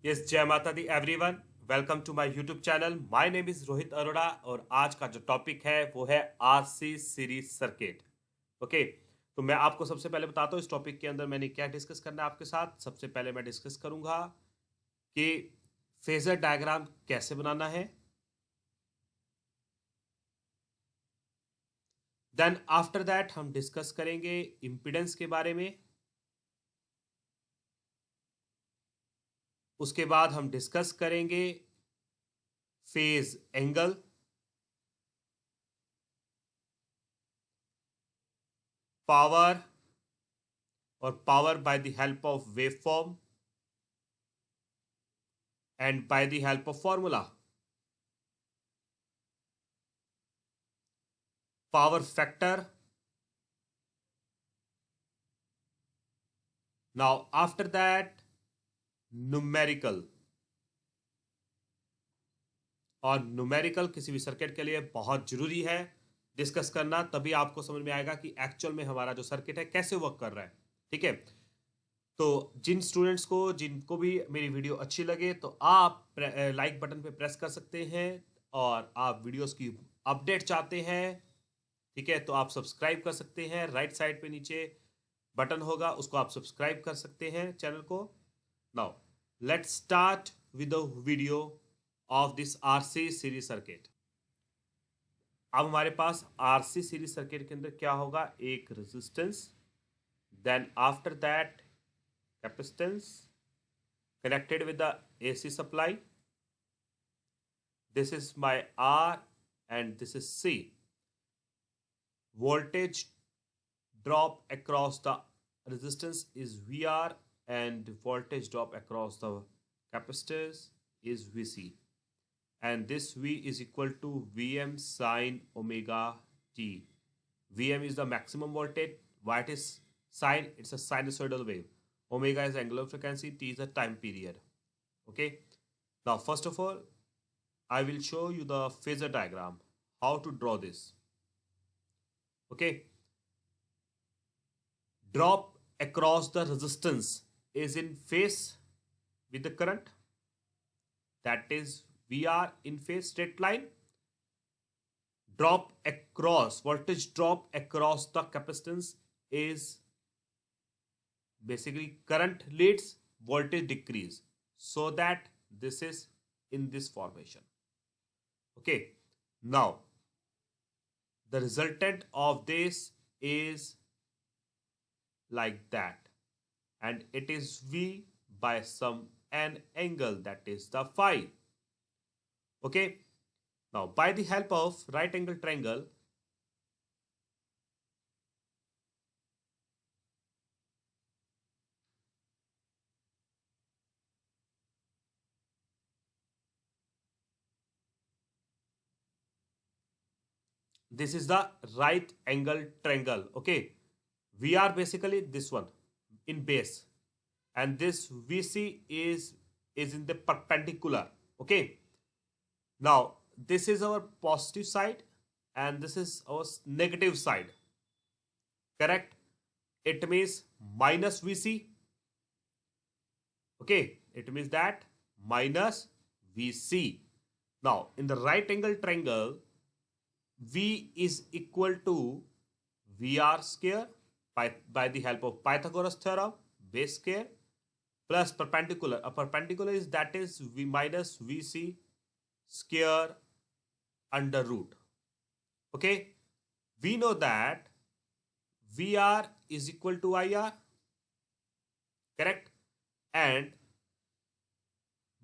Yes, जय माता दी everyone. Welcome to my YouTube channel. My name is Rohit Arora और आज का जो टॉपिक है वो है आरसी सीरीज सर्किट। ओके, तो मैं आपको सबसे पहले बताता हूँ इस टॉपिक के अंदर मैंने क्या डिस्कस करना है आपके साथ। सबसे पहले मैं डिस्कस करूंगा कि फेजर डायग्राम कैसे बनाना है। देन आफ्टर दैट हम डिस्कस करेंगे इम्पिडेंस के बारे में। उसके बाद हम डिस्कस करेंगे फेज एंगल, पावर और power bye the help of waveform and bye the help of formula. Power factor. Now, after that, numerical। और न्यूमेरिकल किसी भी सर्किट के लिए बहुत जरूरी है डिस्कस करना, तभी आपको समझ में आएगा कि एक्चुअल में हमारा जो सर्किट है कैसे वर्क कर रहा है। ठीक है, तो जिन स्टूडेंट्स को जिनको भी मेरी वीडियो अच्छी लगे तो आप लाइक बटन पे प्रेस कर सकते हैं, और आप वीडियोस की अपडेट चाहते हैं, ठीक है, तो आप सब्सक्राइब कर सकते हैं। राइट साइड पे नीचे बटन होगा, उसको आप सब्सक्राइब कर सकते हैं चैनल को। Now let's start with the video of this RC series circuit. अब हमारे पास आरसी सीरीज सर्किट के अंदर क्या होगा, एक resistance, then after that capacitance connected with the AC supply. This is my R and this is C. Voltage drop across the resistance is VR and voltage drop across the capacitors is VC. And this V is equal to Vm sine omega t. Vm is the maximum voltage. What is sine? It's a sinusoidal wave. Omega is angular frequency. T is the time period. Okay. Now, first of all, I will show you the phasor diagram. How to draw this. Okay. Drop across the resistance is in phase with the current. That is, we are in phase straight line. Drop across, voltage drop across the capacitance is basically current leads, voltage decrease. So that this is in this formation. Okay. Now, the resultant of this is like that. And it is V by some an angle, that is the phi. Okay. Now, by the help of right angle triangle, this is the right angle triangle. Okay, we are basically this one in base, and this VC is in the perpendicular. Okay, now this is our positive side and this is our negative side. Correct? It means minus VC. Okay, it means that minus VC. Now in the right angle triangle, V is equal to VR square by the help of Pythagoras theorem, base square, plus perpendicular. A perpendicular is, that is, V minus VC square under root. Okay, we know that VR is equal to IR, correct? And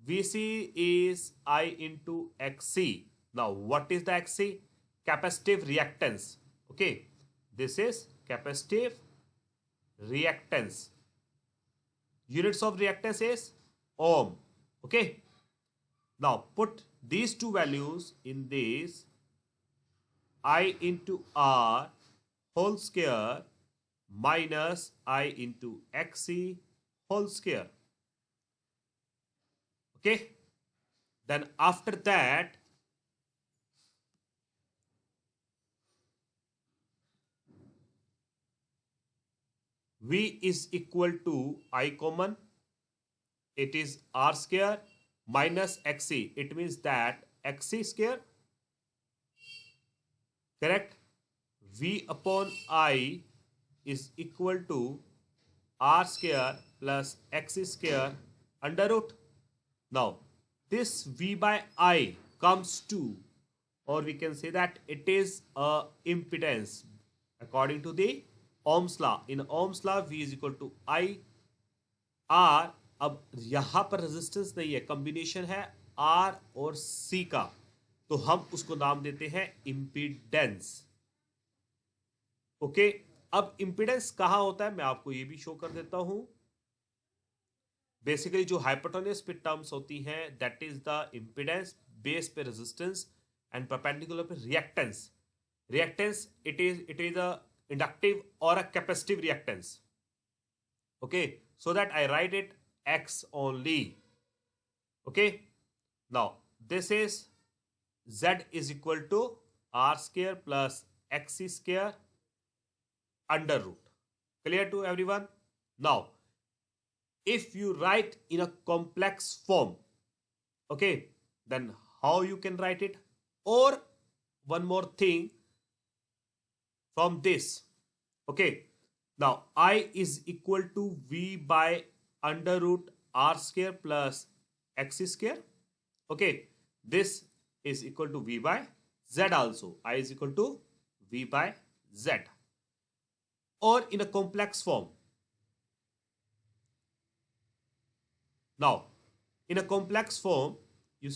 VC is I into XC. Now, what is the XC? Capacitive reactance. Okay, this is capacitive reactance. Units of reactance is ohm. Okay, now put these two values in this I into R whole square minus I into XC whole square. Okay, then after that V is equal to I common, it is r square minus xc. It means that xc square, correct? V upon I is equal to r square plus x square under root. Now this v by I comes to, or we can say that it is a impedance according to the Ohm's law. In Ohm's law v is equal to I R. अब यहां पर resistance नहीं है, combination है R और C का, तो हम उसको नाम देते हैं इम्पीडेंस। ओके, अब इम्पीडेंस कहां होता है मैं आपको ये भी शो कर देता हूं। बेसिकली जो हाइपोटेन्यूस पे टर्म्स होती हैं that is the impedance, base पे रेजिस्टेंस एंड परपेंडिकुलर पे reactance. Reactance it is a inductive और a capacitive reactance. Okay, so that I write it x only. Okay, now this is z is equal to r square plus x square under root. Clear to everyone? Now if you write in a complex form, okay, then how you can write it? Or one more thing from this, okay, now I is equal to v by under root r square plus x square. Okay, this is equal to v by z also. I is equal to v by z. Or in a complex form. Now in a complex form you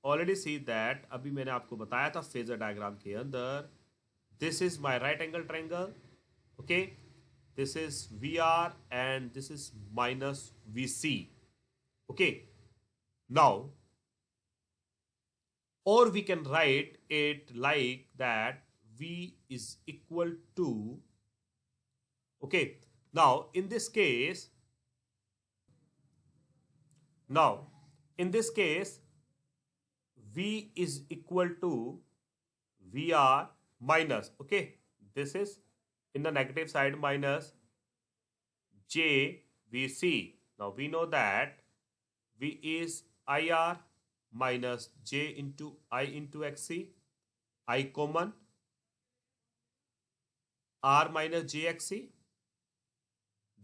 already see that अभी मैंने आपको बताया था phasor diagram के अंदर, this is my right angle triangle. Okay, this is VR and this is minus VC. Okay, now or we can write it like that V is equal to, okay, now in this case V is equal to VR minus, okay, this is in the negative side minus JVC. Now we know that V is IR minus J into I into XC, I common, R minus JXC.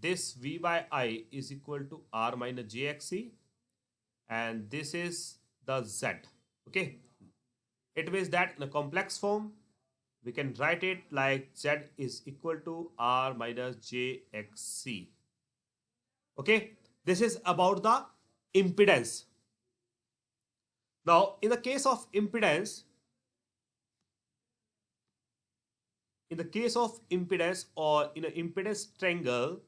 This V by I is equal to R minus JXC and this is the Z. Okay, it means that in a complex form we can write it like Z is equal to R minus JXC. Okay, this is about the impedance. Now in the case of impedance, or in an impedance triangle,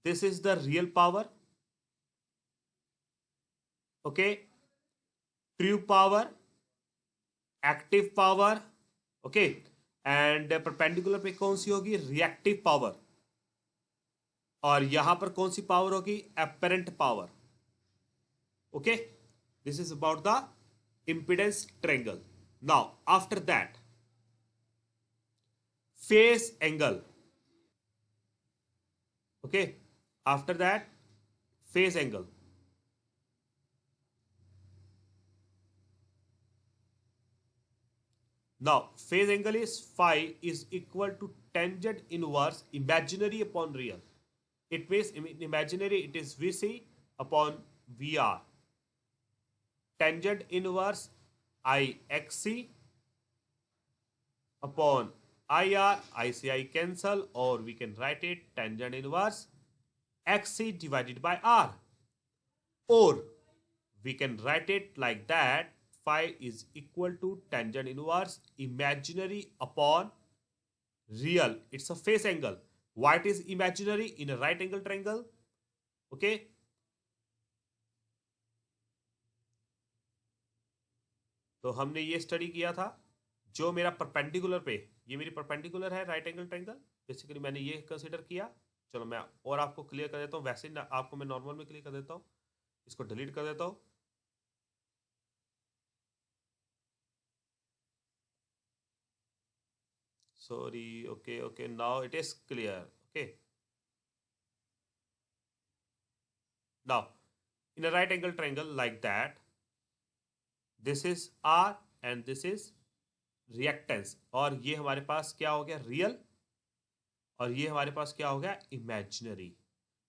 this is the real power, okay, true power, active power, okay, and perpendicular पे कौन सी होगी? Reactive power, और यहां पर कौन सी power होगी? Apparent power. Okay, this is about the impedance triangle. Now after that, phase angle. Okay, after that phase angle. Now phase angle is phi is equal to tangent inverse imaginary upon real. It means in imaginary it is VC upon VR. Tangent inverse IXC upon IR, ICI cancel, or we can write it tangent inverse XC divided by R, or we can write it like that phi is equal to tangent inverse imaginary upon real. It's a phase angle. Why it is imaginary? In a right angle triangle. Okay, तो हमने ये study किया था, जो मेरा perpendicular पे, ये मेरी परपेंडिकुलर है राइट एंगल ट्रायंगल, बेसिकली मैंने ये कंसीडर किया। चलो मैं और आपको क्लियर कर देता हूँ, वैसे आपको मैं नॉर्मल में क्लियर कर देता हूँ, इसको डिलीट कर देता हूँ। Sorry, okay okay, now it is clear. Okay, now in a right angle triangle like that, this is R and this is reactance, और ये हमारे पास क्या हो गया, रियल, और ये हमारे पास क्या हो गया, इमेजिनरी।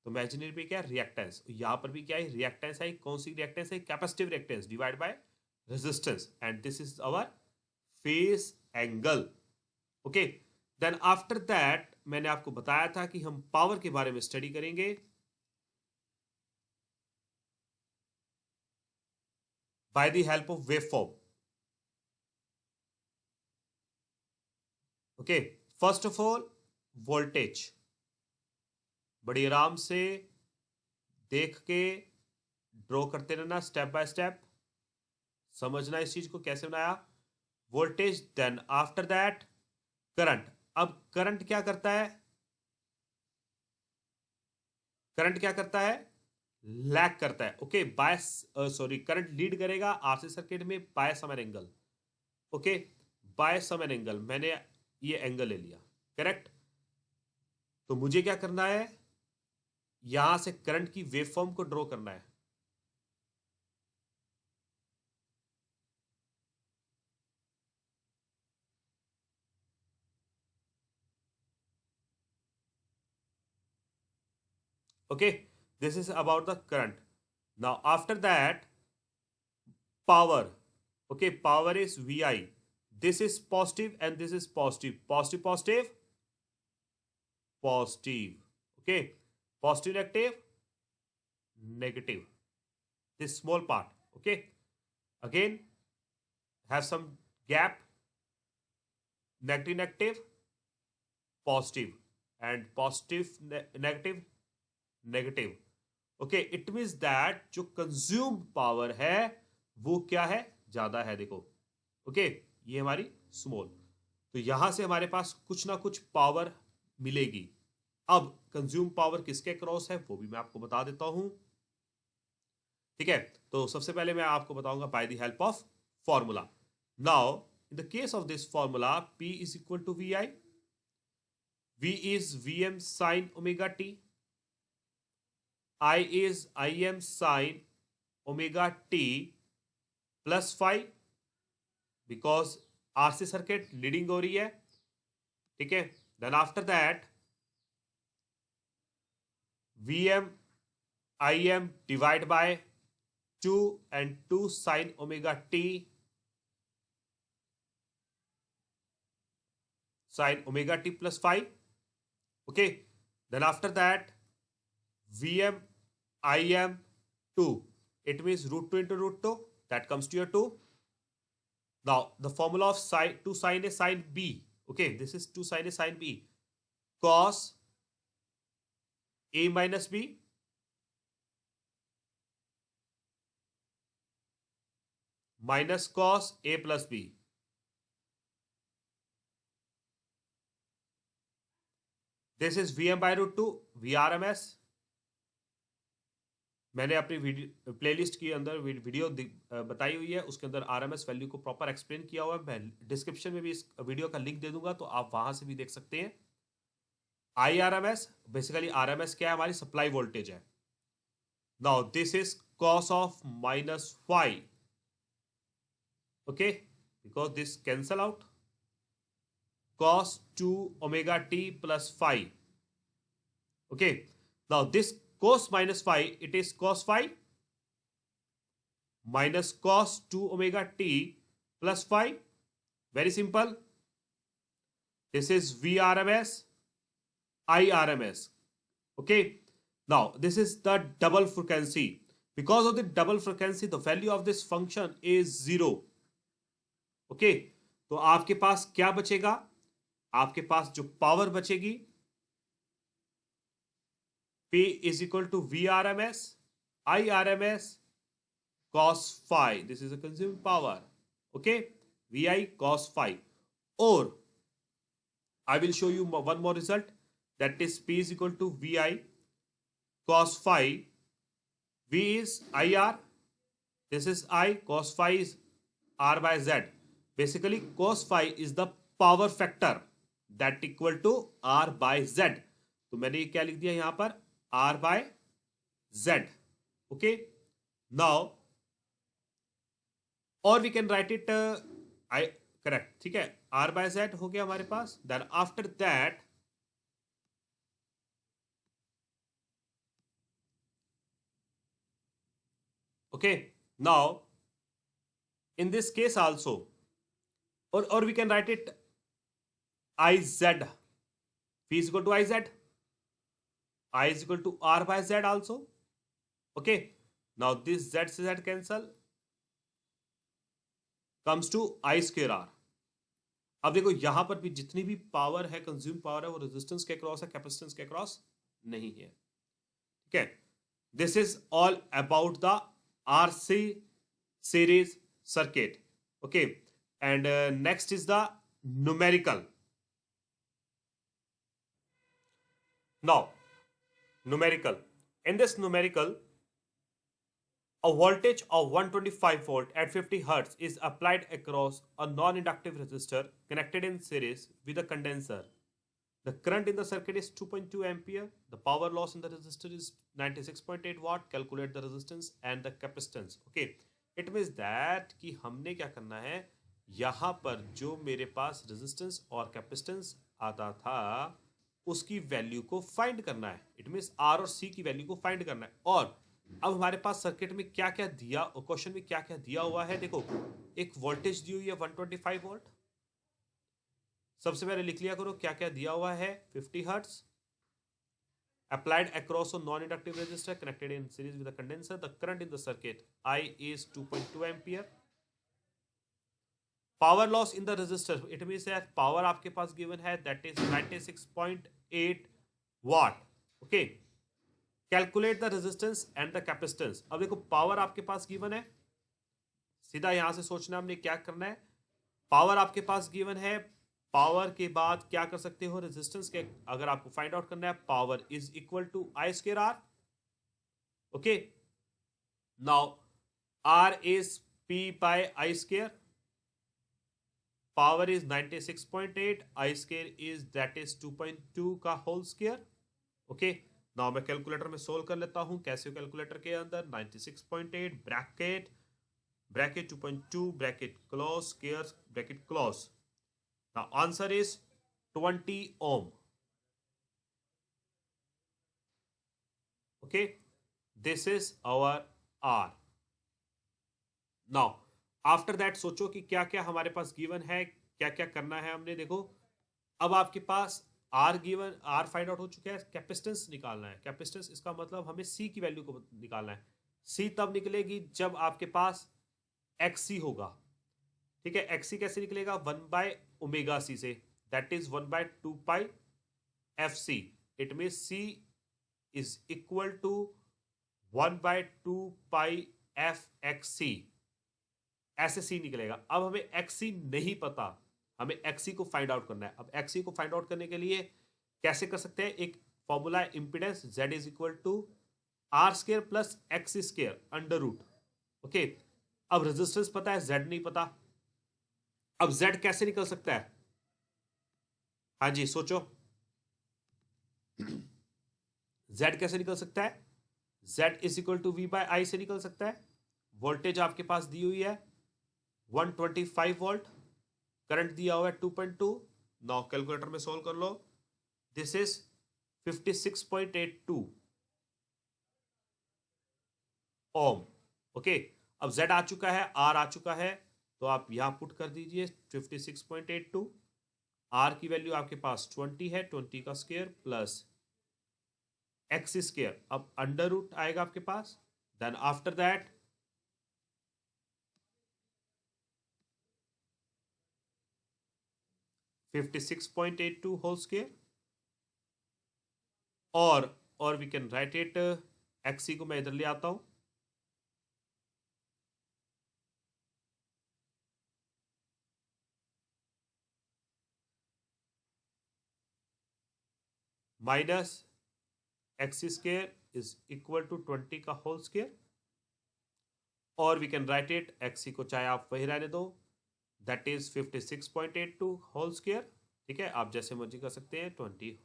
तो इमेजिनरी पे क्या है, रिएक्टेंस। यहां पर भी क्या है, रिएक्टेंस है। कौन सी रिएक्टेंस है, capacitive reactance divide by resistance, and this is our phase angle. Okay, then after that मैंने आपको बताया था कि हम पावर के बारे में स्टडी करेंगे bye the help of waveform. Okay, first of all voltage, बड़ी आराम से देख के ड्रॉ करते रहना, स्टेप बाय स्टेप समझना इस चीज को कैसे बनाया। Voltage, then after that current. अब करंट क्या करता है, करंट क्या करता है, लैग करता है। Okay, by sorry, current lead करेगा आरसी सर्किट में by some angle. Okay, by some angle, मैंने ये एंगल ले लिया, करेक्ट। तो मुझे क्या करना है, यहां से करंट की वेवफॉर्म को ड्रॉ करना है। Okay, this is about the current. Now after that, power. Okay, power is VI. This is positive and this is positive. Positive, positive, positive. Okay, positive, negative, negative. This small part. Okay, again have some gap. Negative, negative, positive, and positive, negative, negative. Okay, it means that जो consumed power है वो क्या है, ज्यादा है। देखो, okay, ये हमारी स्मॉल, तो यहां से हमारे पास कुछ ना कुछ पावर मिलेगी। अब कंज्यूम पावर किसके क्रॉस है वो भी मैं आपको बता देता हूं, ठीक है। तो सबसे पहले मैं आपको बताऊंगा by the help of formula. Now in the case of this formula, P is equal to VI, V is VM sine omega t, I is Im sin omega t plus phi, because RC circuit leading हो रही है, ठीक है। Then after that Vm Im divide by 2 and 2 sin omega t sin omega t plus phi. Okay, then after that Vm Im 2, it means root 2 into root 2, that comes to your 2. Now the formula of sine 2 sine A sine B, okay, this is 2 sine A sine B, cos A minus B minus cos A plus B. This is Vm by root 2 VRMS. मैंने अपनी video playlist के अंदर video बताई हुई है, उसके अंदर RMS value को प्रॉपर एक्सप्लेन किया हुआ है। मैं डिस्क्रिप्शन में भी इस वीडियो का लिंक दे दूंगा, तो आप वहां से भी देख सकते हैं। IRMS, बेसिकली आरएमएस क्या है, हमारी सप्लाई वोल्टेज है। Now this is cos of minus phi, okay, because this cancel out, cos 2 omega t plus phi. Okay, now this cos minus phi, it is cos phi minus cos 2 omega t plus phi. Very simple. This is VRMS, IRMS. Okay, now this is the double frequency. Because of the double frequency, the value of this function is 0. Okay, तो आपके पास क्या बचेगा, आपके पास जो power बचेगी, P is equal to VRMS, IRMS, cos phi. This is a consumed power. Okay, VI cos phi. Or I will show you one more result, that is P is equal to VI cos phi. V is IR. This is I. Cos phi is R by Z. Basically, cos phi is the power factor that equal to R by Z. तो मैंने क्या लिख दिया यहां पर, R by Z. Okay, now और we can write it I correct, ठीक है, आर बाय जेड हो गया हमारे पास। Then after that okay, now in this case also, or we can write it iz, v is equal to iz, I is equal to r by z also. Okay, now this z cancel, comes to I square r. अब देखो यहां पर भी जितनी भी power है, consume power है, वो रेजिस्टेंस के क्रॉस है, कैपेसिटेंस के क्रॉस नहीं है। ठीक है, this is all about the RC series circuit. Okay, and next is the numerical. Now numerical, in this numerical, a voltage of 125 volt at 50 hertz is applied across a non-inductive resistor connected in series with a condenser. The current in the circuit is 2.2 ampere. The power loss in the resistor is 96.8 watt. Calculate the resistance and the capacitance. Okay, it means that कि हमने क्या करना है, यहाँ पर जो मेरे पास resistance और कैपेसिटेंस आता था उसकी वैल्यू को फाइंड करना है। इट मीन्स आर और सी की वैल्यू को फाइंड करना है। और अब हमारे पास सर्किट में क्या क्या दिया, क्वेश्चन में क्या क्या दिया हुआ है, देखो एक वोल्टेज दी हुई है 125 वोल्ट। सबसे पहले लिख लिया करो क्या क्या दिया हुआ है, 50 hertz applied across a non-inductive resistor connected in series with a condenser. The current in the circuit I is 2.2 ampere. Power loss in the resistor, it means that power आपके पास given है, that is 96.8 watt. Okay, calculate the resistance and the capacitance. अब देखो power आपके पास given है, सीधा यहां से सोचना हमने क्या करना है। पावर आपके पास गिवन है, पावर के बाद क्या कर सकते हो, रेजिस्टेंस के अगर आपको फाइंड आउट करना है, power is equal to I square R. Okay, now R is P by I square, power is 96.8, I square is that is 2.2 का होल स्क्वायर। ओके, नाउ मैं कैलकुलेटर में सोल्व कर लेता हूं। कैसे कैलकुलेटर के अंदर 96.8 bracket 2.2 bracket close square bracket close. Now answer is 20 ohm. Okay, this is our R. Now after that सोचो कि क्या क्या हमारे पास गिवन है, क्या क्या करना है हमने। देखो अब आपके पास R given, R find out हो चुका है, कैपेसिटेंस निकालना है। कैपेसिटेंस इसका मतलब हमें C की वैल्यू को निकालना है। C तब निकलेगी जब आपके पास XC होगा। ठीक है, XC कैसे निकलेगा, 1 बाय ओमेगा C से, that is 1 by 2 pi F C. It mean C is equal to 1 by 2 pi F X C, ऐसे C निकलेगा। अब हमें XC नहीं पता, हमें XC को फाइंड आउट करना है। अब XC को फाइंड आउट करने के लिए कैसे कर सकते हैं, एक फॉर्मूला है impedance, Z is equal to R square plus x square under root. Okay, अब रेजिस्टेंस पता है, Z नहीं पता। अब Z कैसे निकल सकता है, हाँ जी सोचो, Z कैसे निकल सकता है, Z is equal to V by I से निकल सकता है। वोल्टेज आपके पास दी हुई है 125 वोल्ट, करंट दिया हुआ है 2.2। नाउ कैलकुलेटर में सोल्व कर लो, दिस इज 56.82 ओम। ओके, अब Z आ चुका है, R आ चुका है, तो आप यहां पुट कर दीजिए 56.82। R की वैल्यू आपके पास 20 है, 20 का स्क्वायर प्लस एक्स स्क्वायर, अब अंडर रूट आएगा आपके पास। Then after that $56.82 whole square, और we can write it, XC को मैं इधर ले आता हूं, minus X square is equal to 20 का होल स्क्वायर, और we can write it, XC को चाहे आप वही रहने दो, दैट इज 56.82 होल स्क्वायर। ठीक है, आप जैसे मर्जी कर सकते हैं, 20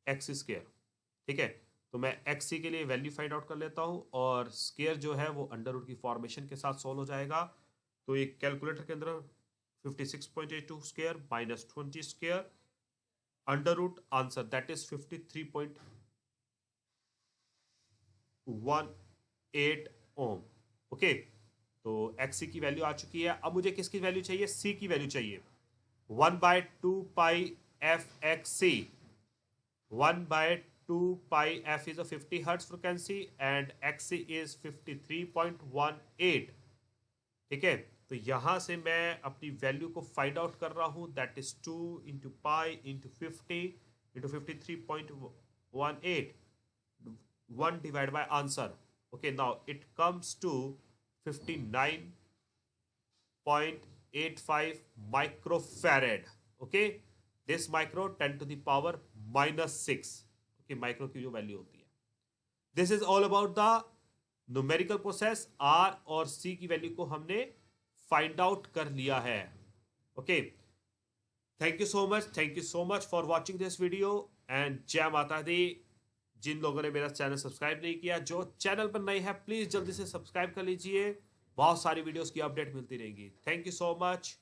एक्स स्क्वायर। ठीक है, तो मैं एक्स सी के लिए वैल्यू फाइंड आउट कर लेता हूँ और स्केयर जो है वो अंडर रूट की फॉर्मेशन के साथ सॉल्व हो जाएगा। तो एक कैलकुलेटर के अंदर 56.82 square minus 20 square under root answer that is 53.18 ohm. Okay, तो एक्स सी की वैल्यू आ चुकी है। अब मुझे किसकी वैल्यू चाहिए? सी की वैल्यू चाहिए। 1/2 pi F X C, 1/2 pi f is a 50 hertz frequency and xc is 53.18। ठीक है, तो यहां से मैं अपनी वैल्यू को फाइंड आउट कर रहा हूं, that is 2 into pi into 50 into 53.18 1 divide by answer. Okay, now it comes to 59.85 microfarad. Okay, this micro 10 to the power -6। Okay, micro की जो वैल्यू होती है। This is all about the numerical process. R और C की value को हमने find out कर लिया है। Okay, thank you so much for watching this video and जय माता दी। जिन लोगों ने मेरा चैनल सब्सक्राइब नहीं किया, जो चैनल पर नए हैं, प्लीज जल्दी से सब्सक्राइब कर लीजिए। बहुत सारी वीडियोस की अपडेट मिलती रहेंगी। Thank you so much.